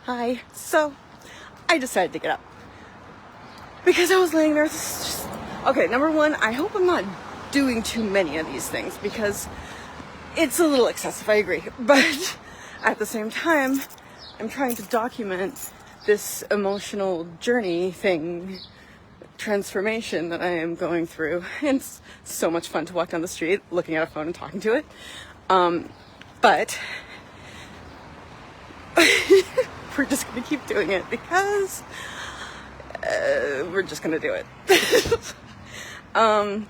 Hi. So, I decided to get up because I was laying there. Okay, number one, I hope I'm not doing too many of these things because it's a little excessive, I agree. But at the same time, I'm trying to document this emotional journey thing, transformation that I am going through. And it's so much fun to walk down the street looking at a phone and talking to it. But we're just going to keep doing it because we're just going to do it. And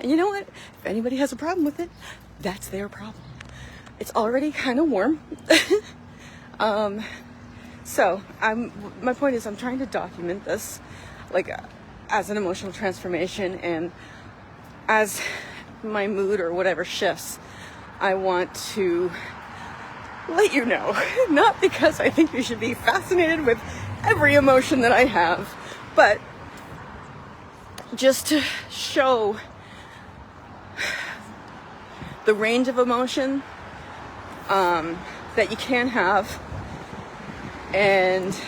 you know what? If anybody has a problem with it, that's their problem. It's already kind of warm. So my point is I'm trying to document this like as an emotional transformation, and as my mood or whatever shifts, I want to let you know, not because I think you should be fascinated with every emotion that I have, but just to show the range of emotion that you can have, and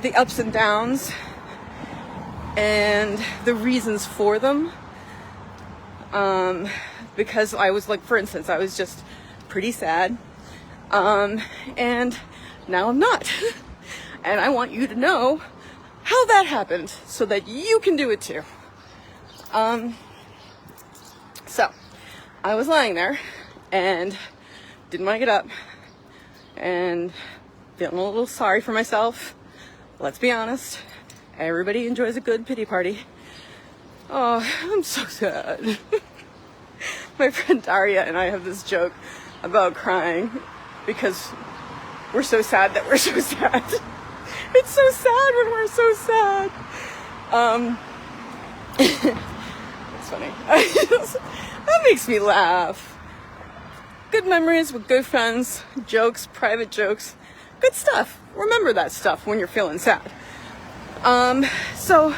the ups and downs, and the reasons for them. Because I was like, for instance, I was just pretty sad. And now I'm not. And I want you to know how that happened so that you can do it too. So I was lying there and didn't want to get up and feeling a little sorry for myself. Let's be honest. Everybody enjoys a good pity party. Oh, I'm so sad. My friend Daria and I have this joke about crying because we're so sad that we're so sad. It's so sad when we're so sad. It's funny. That makes me laugh. Good memories with good friends, jokes, private jokes, good stuff. Remember that stuff when you're feeling sad. So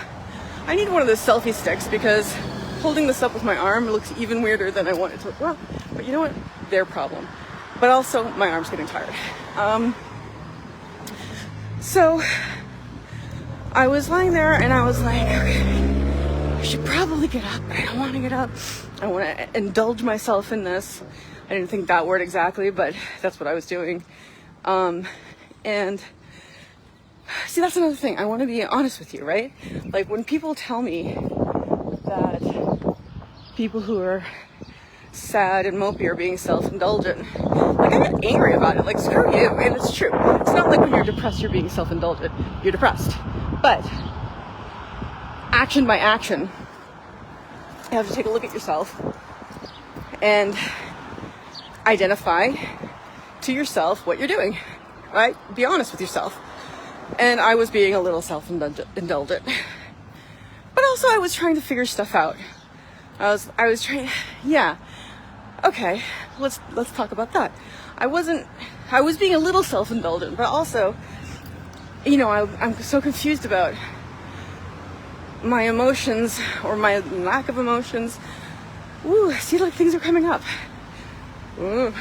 I need one of those selfie sticks because holding this up with my arm looks even weirder than I want it to. Well, but you know what? Their problem. But also, my arm's getting tired. So I was lying there and I was like, okay, I should probably get up, but I don't want to get up. I want to indulge myself in this. I didn't think that word exactly, but that's what I was doing. And see, that's another thing. I want to be honest with you, right? Like when people tell me that people who are sad and mopey are being self-indulgent, like I get angry about it. Like, screw you. And it's true. It's not like when you're depressed you're being self-indulgent. You're depressed. But action by action, you have to take a look at yourself and identify to yourself what you're doing, right? Be honest with yourself. And I was being a little self-indulgent, but also I was trying to figure stuff out. I was trying, yeah. Okay, let's talk about that. I was being a little self-indulgent, but also, you know, I'm so confused about my emotions or my lack of emotions. Ooh, see, like things are coming up. Ooh,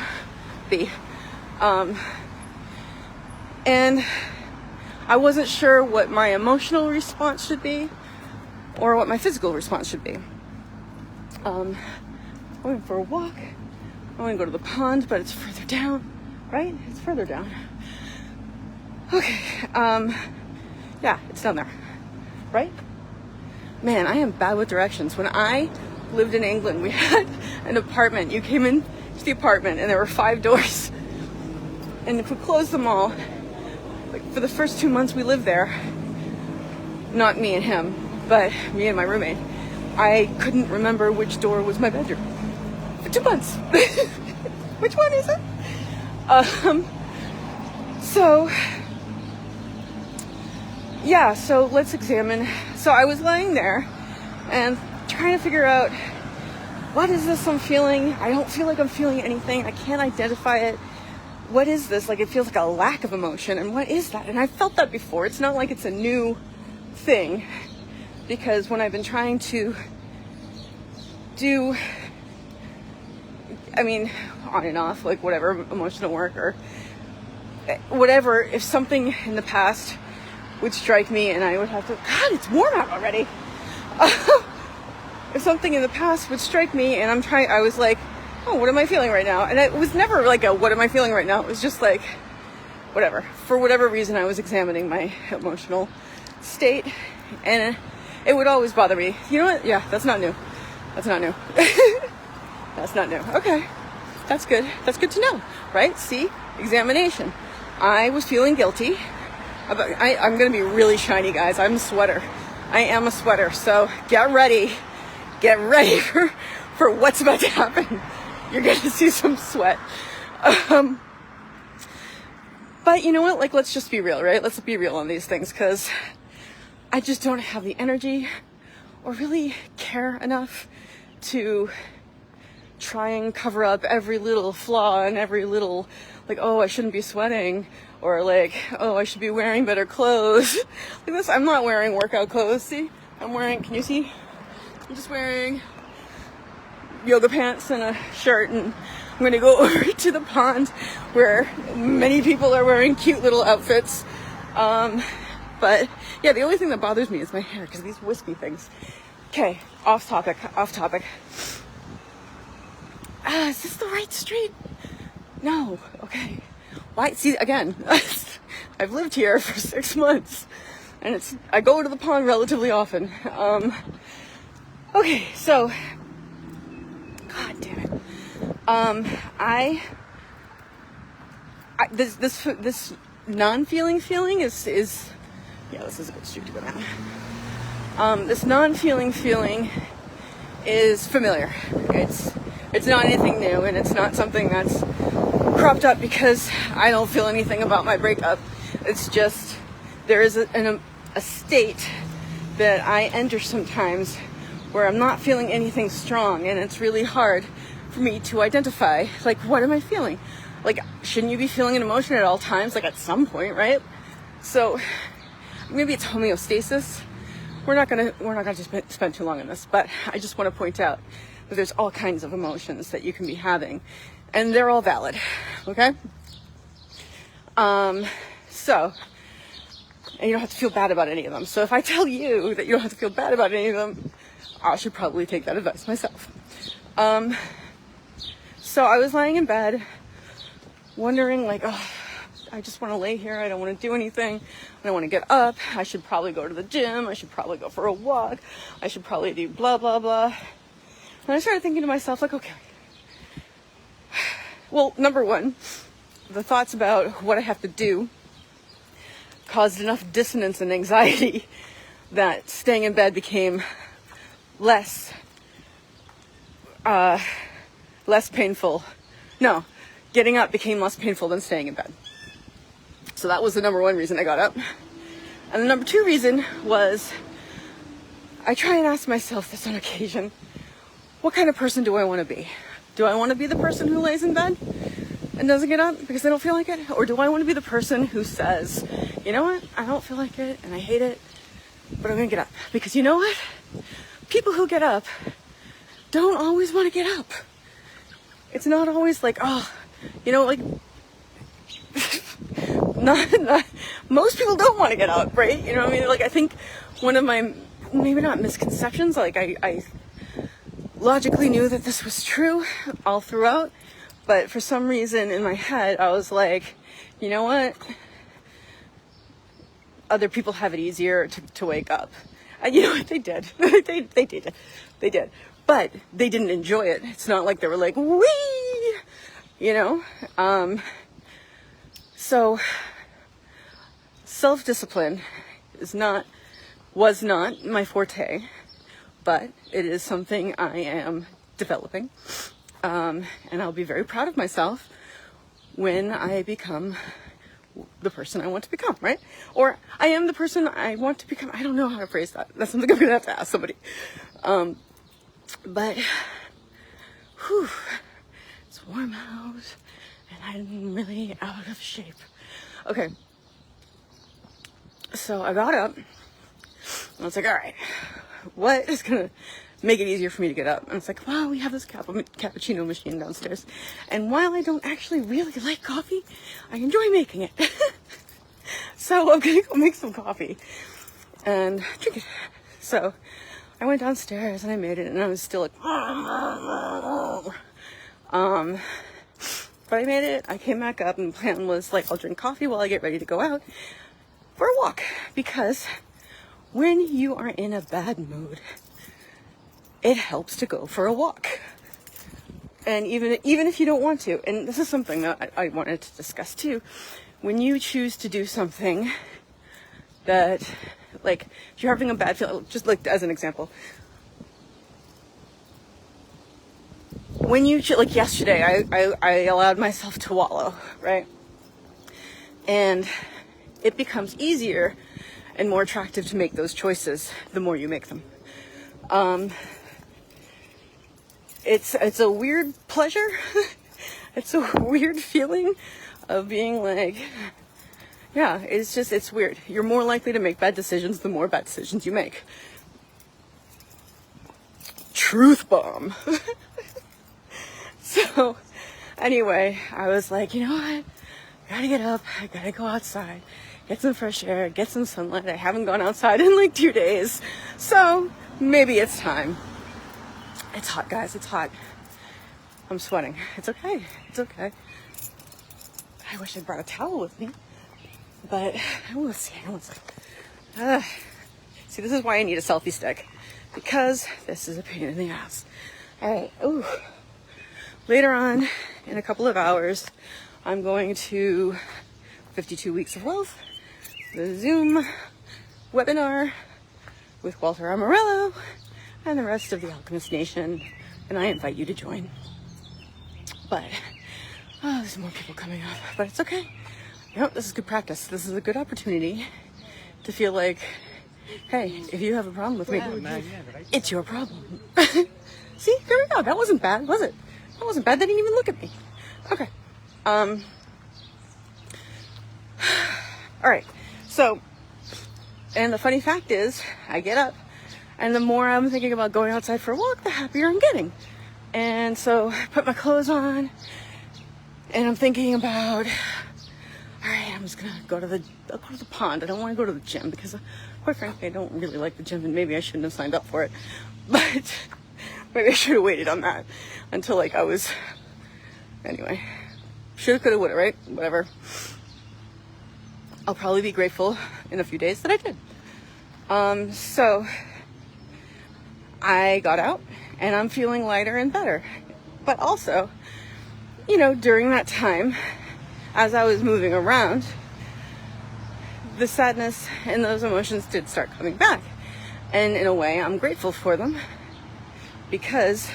and I wasn't sure what my emotional response should be or what my physical response should be. I went for a walk. I want to go to the pond, but it's further down, right? It's further down. Okay. Yeah, it's down there, right? Man, I am bad with directions. When I lived in England, we had an apartment. You came in to the apartment and there were 5 doors. And if we closed them all, like for the first 2 months we lived there, not me and him, but me and my roommate, I couldn't remember which door was my bedroom. For 2 months. Which one is it? So, yeah, so let's examine. So I was laying there and trying to figure out, what is this I'm feeling? I don't feel like I'm feeling anything. I can't identify it. What is this? Like, it feels like a lack of emotion. And what is that? And I felt that before. It's not like it's a new thing. Because when I've been trying to do, I mean, on and off, like whatever emotional work or whatever, if something in the past would strike me and I would have to, God, it's warm out already. If something in the past would strike me and I was like, oh, what am I feeling right now? And it was never like a, what am I feeling right now? It was just like, whatever. For whatever reason, I was examining my emotional state, and it would always bother me. You know what? Yeah, that's not new. That's not new. That's not new. Okay. That's good. That's good to know, right? See? Examination. I was feeling guilty. I'm going to be really shiny, guys. I'm a sweater. I am a sweater. So get ready. Get ready for what's about to happen. You're going to see some sweat. But you know what? Like, let's just be real, right? Let's be real on these things, because I just don't have the energy or really care enough to try and cover up every little flaw and every little, like, oh, I shouldn't be sweating, or like, oh, I should be wearing better clothes. Like this, I'm not wearing workout clothes. See, I'm wearing, can you see? I'm just wearing yoga pants and a shirt, and I'm going to go over to the pond where many people are wearing cute little outfits. But yeah, the only thing that bothers me is my hair, because these wispy things. Okay, off topic. Is this the right street? No. Okay. Why? See, again, I've lived here for 6 months, and I go to the pond relatively often. Okay, so, God damn it. This non-feeling feeling is yeah, this is a good street to go down. This non-feeling feeling is familiar. It's not anything new, and it's not something that's cropped up because I don't feel anything about my breakup. It's just, there is a state that I enter sometimes where I'm not feeling anything strong, and it's really hard for me to identify, like, what am I feeling? Like, shouldn't you be feeling an emotion at all times, like at some point, right? So maybe it's homeostasis. We're not gonna just spend too long on this, but I just want to point out that there's all kinds of emotions that you can be having, and they're all valid, okay? So, and you don't have to feel bad about any of them. So if I tell you that you don't have to feel bad about any of them, I should probably take that advice myself. So I was lying in bed, wondering, like, oh, I just want to lay here. I don't want to do anything. I don't want to get up. I should probably go to the gym. I should probably go for a walk. I should probably do blah, blah, blah. And I started thinking to myself, like, okay. Well, number one, the thoughts about what I have to do caused enough dissonance and anxiety that staying in bed became less painful. No, getting up became less painful than staying in bed. So that was the number one reason I got up. And the number two reason was, I try and ask myself this on occasion, what kind of person do I want to be? Do I want to be the person who lays in bed and doesn't get up because I don't feel like it? Or do I want to be the person who says, you know what, I don't feel like it and I hate it, but I'm going to get up? Because you know what? People who get up don't always want to get up. It's not always like, oh, you know, like, not most people don't want to get up, right? You know what I mean? Like, I think one of my, maybe not misconceptions, like I logically knew that this was true all throughout, but for some reason in my head, I was like, you know what? Other people have it easier to wake up. And you know what? They did. They did. But they didn't enjoy it. It's not like they were like, wee! You know? So, self-discipline was not my forte, but it is something I am developing. And I'll be very proud of myself when I become the person I want to become, right? Or I am the person I want to become. I don't know how to phrase that. That's something I'm going to have to ask somebody. But, whew, it's warm out, and I'm really out of shape. Okay, so I got up, and I was like, all right, what is gonna make it easier for me to get up. And it's like, wow, we have this cappuccino machine downstairs. And while I don't actually really like coffee, I enjoy making it. So I'm gonna go make some coffee and drink it. So I went downstairs and I made it, and I was still like, but I made it. I came back up, and the plan was like, I'll drink coffee while I get ready to go out for a walk, because when you are in a bad mood, it helps to go for a walk. And even if you don't want to, and this is something that I wanted to discuss too, when you choose to do something that, like, if you're having a bad feeling, just like as an example, when you, like yesterday, I allowed myself to wallow, right? And it becomes easier and more attractive to make those choices the more you make them. It's a weird pleasure. It's a weird feeling of being like, yeah, it's weird. You're more likely to make bad decisions the more bad decisions you make. Truth bomb. So anyway, I was like, you know what? I gotta get up. I gotta go outside, get some fresh air, get some sunlight. I haven't gone outside in like 2 days. So maybe it's time. It's hot, guys. It's hot. I'm sweating. It's okay. It's okay. I wish I brought a towel with me. But let's see. See, this is why I need a selfie stick. Because this is a pain in the ass. Alright. Ooh. Later on, in a couple of hours, I'm going to 52 Weeks of Love, the Zoom webinar with Walter Amarello and the rest of the Alchemist Nation, and I invite you to join. But there's more people coming up, but it's okay. You know, this is good practice. This is a good opportunity to feel like, hey, if you have a problem with me, it's your problem. See, there we go. That wasn't bad, was it? That wasn't bad. They didn't even look at me. Okay. All right. So, and the funny fact is, I get up, and the more I'm thinking about going outside for a walk, the happier I'm getting. And so I put my clothes on, and I'm thinking about, all right, I'm just gonna I'll go to the pond. I don't want to go to the gym because, quite frankly, I don't really like the gym, and maybe I shouldn't have signed up for it. But maybe I should have waited on that until like I was, anyway, shoulda, coulda, woulda, right? Whatever. I'll probably be grateful in a few days that I did. So I got out and I'm feeling lighter and better. But also, you know, during that time, as I was moving around, the sadness and those emotions did start coming back. And in a way, I'm grateful for them, because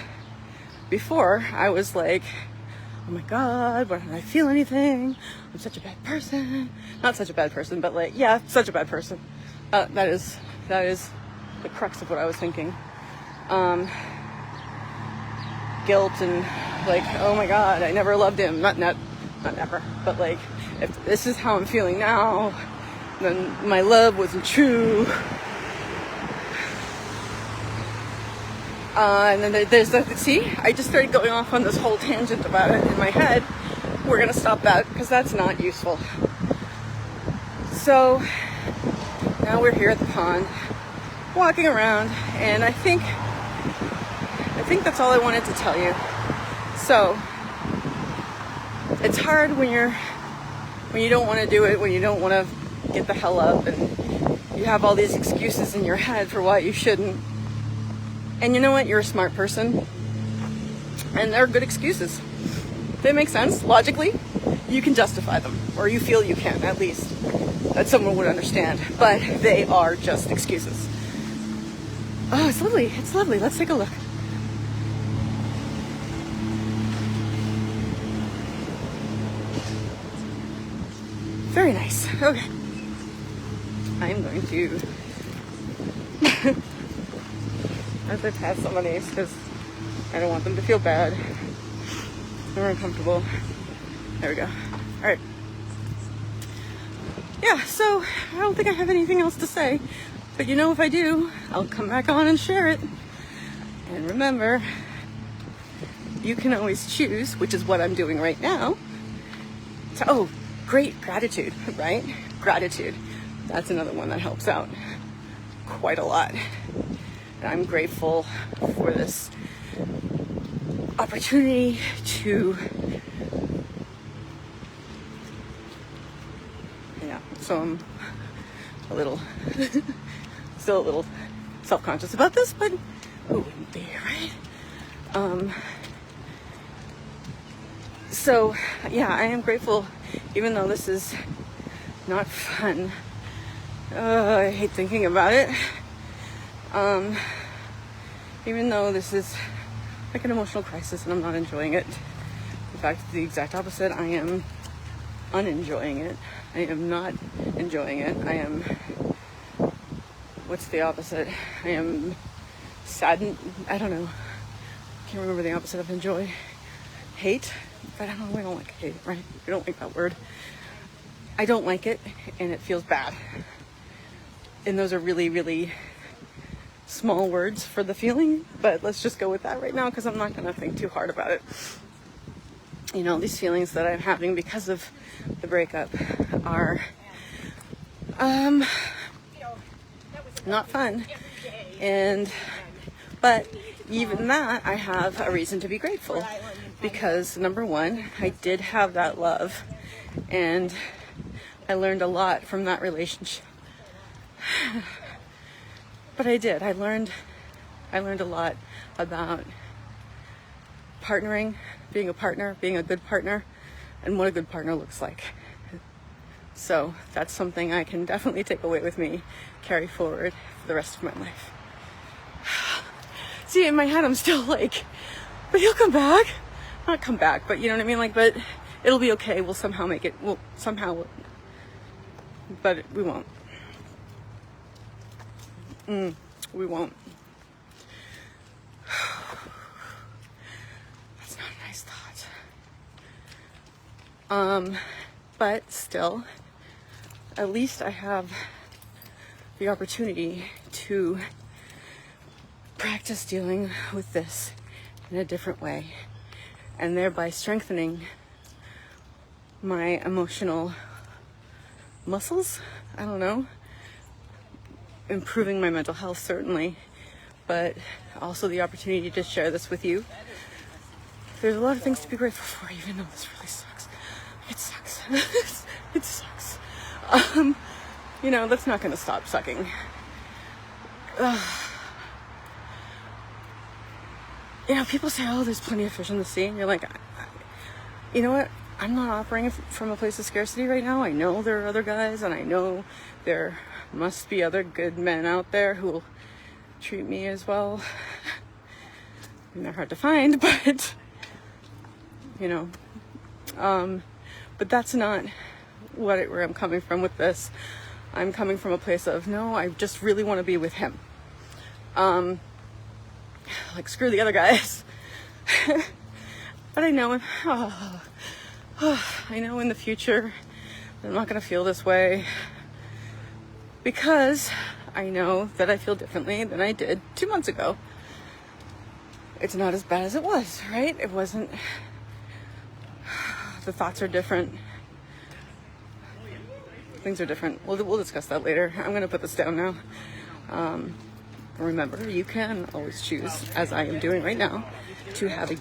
before I was like, oh my God, why don't I feel anything? I'm such a bad person. Not such a bad person, but like, yeah, such a bad person. That is the crux of what I was thinking. Guilt and like, oh my God, I never loved him. Not never, but like, if this is how I'm feeling now, then my love wasn't true. And then there's the, see, I just started going off on this whole tangent about it in my head. We're gonna stop that because that's not useful. So now we're here at the pond, walking around, and I think that's all I wanted to tell you. So it's hard when you don't want to do it, when you don't want to get the hell up, and you have all these excuses in your head for why you shouldn't. And you know what? You're a smart person, and they're good excuses. They make sense logically. You can justify them, or you feel you can, at least, that someone would understand. But they are just excuses. Oh, it's lovely. It's lovely. Let's take a look. Very nice. Okay. I'm going to as I pass some of these, because I don't want them to feel bad or uncomfortable. There we go. All right. Yeah, so I don't think I have anything else to say, but you know, if I do, I'll come back on and share it. And remember, you can always choose, which is what I'm doing right now. Oh, great, gratitude, right? Gratitude. That's another one that helps out quite a lot. And I'm grateful for this opportunity to, so I'm still a little self-conscious about this, but who wouldn't be, right? So yeah, I am grateful, even though this is not fun. I hate thinking about it. Even though this is like an emotional crisis and I'm not enjoying it. In fact, the exact opposite. I am unenjoying it. I am not enjoying it. I am, what's the opposite? I am saddened. I don't know. I can't remember the opposite of enjoy. Hate. But I don't know, we don't like hate, right? We don't like that word. I don't like it, and it feels bad. And those are really, really small words for the feeling, but let's just go with that right now because I'm not going to think too hard about it. You know, these feelings that I'm having because of the breakup are not fun. But even that, I have a reason to be grateful. Because number one, I did have that love and I learned a lot from that relationship. But I did. I learned a lot about partnering, being a partner, being a good partner, and what a good partner looks like. So that's something I can definitely take away with me, carry forward for the rest of my life. See, in my head, I'm still like, but he'll come back. Not come back, but you know what I mean? Like, but it'll be okay. We'll somehow make it. But we won't. We won't. That's not a nice thought. But still, at least I have the opportunity to practice dealing with this in a different way, and thereby strengthening my emotional muscles. I don't know. Improving my mental health, certainly, but also the opportunity to share this with you. There's a lot of things to be grateful for, even though this really sucks. It sucks. It sucks. You know, that's not going to stop sucking. You know, people say, oh, there's plenty of fish in the sea. And you're like, you know what? I'm not operating from a place of scarcity right now. I know there are other guys, and I know there must be other good men out there who will treat me as well. And they're hard to find, but, you know. But that's not where I'm coming from with this. I'm coming from a place of, no, I just really want to be with him. Like, screw the other guys. But I know, I know in the future I'm not going to feel this way, because I know that I feel differently than I did 2 months ago. It's not as bad as it was, right? It wasn't. The thoughts are different. Things are different. We'll discuss that later. I'm going to put this down now. Remember, you can always choose, as I am doing right now, to have a